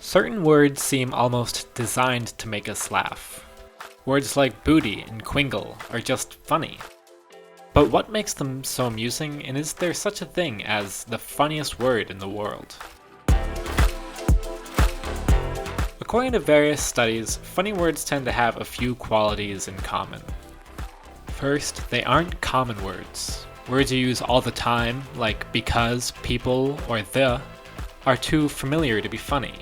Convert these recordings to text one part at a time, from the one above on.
Certain words seem almost designed to make us laugh. Words like booty and quingle are just funny. But what makes them so amusing, and is there such a thing as the funniest word in the world? According to various studies, funny words tend to have a few qualities in common. First, they aren't common words. Words you use all the time, like because, people, or the, are too familiar to be funny.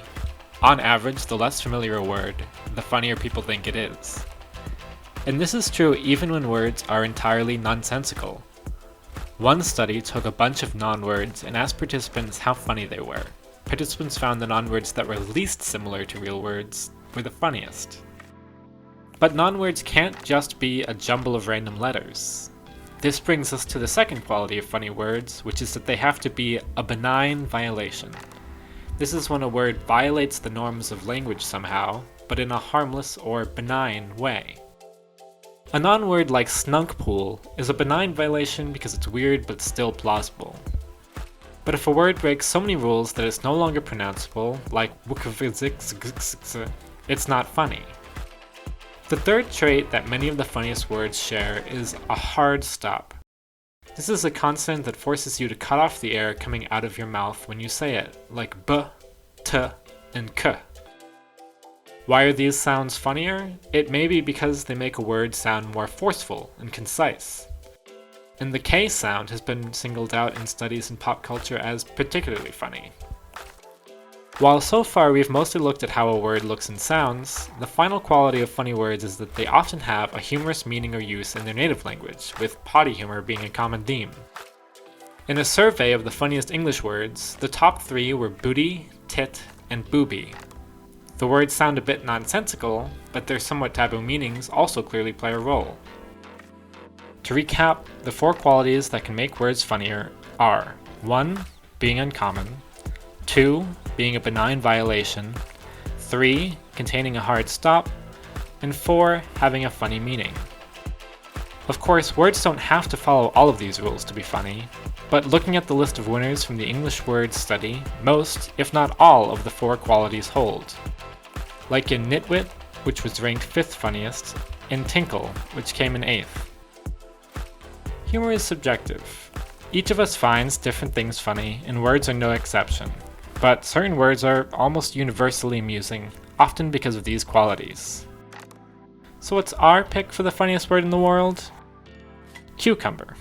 On average, the less familiar a word, the funnier people think it is. And this is true even when words are entirely nonsensical. One study took a bunch of non-words and asked participants how funny they were. Participants found the non-words that were least similar to real words were the funniest. But non-words can't just be a jumble of random letters. This brings us to the second quality of funny words, which is that they have to be a benign violation. This is when a word violates the norms of language somehow, but in a harmless or benign way. A non-word like snunk pool is a benign violation because it's weird but still plausible. But if a word breaks so many rules that it's no longer pronounceable, like it's not funny. The third trait that many of the funniest words share is a hard stop. This is a consonant that forces you to cut off the air coming out of your mouth when you say it, like b, t, and k. Why are these sounds funnier? It may be because they make a word sound more forceful and concise. And the K sound has been singled out in studies in pop culture as particularly funny. While so far we've mostly looked at how a word looks and sounds, the final quality of funny words is that they often have a humorous meaning or use in their native language, with potty humor being a common theme. In a survey of the funniest English words, the top 3 were booty, tit, and booby. The words sound a bit nonsensical, but their somewhat taboo meanings also clearly play a role. To recap, the 4 qualities that can make words funnier are 1. Being uncommon, 2. Being a benign violation, 3. Containing a hard stop, and 4. Having a funny meaning. Of course, words don't have to follow all of these rules to be funny, but looking at the list of winners from the English Words Study, most, if not all, of the 4 qualities hold. Like in Nitwit, which was ranked 5th funniest, and Tinkle, which came in 8th. Humor is subjective. Each of us finds different things funny, and words are no exception. But certain words are almost universally amusing, often because of these qualities. So what's our pick for the funniest word in the world? Cucumber.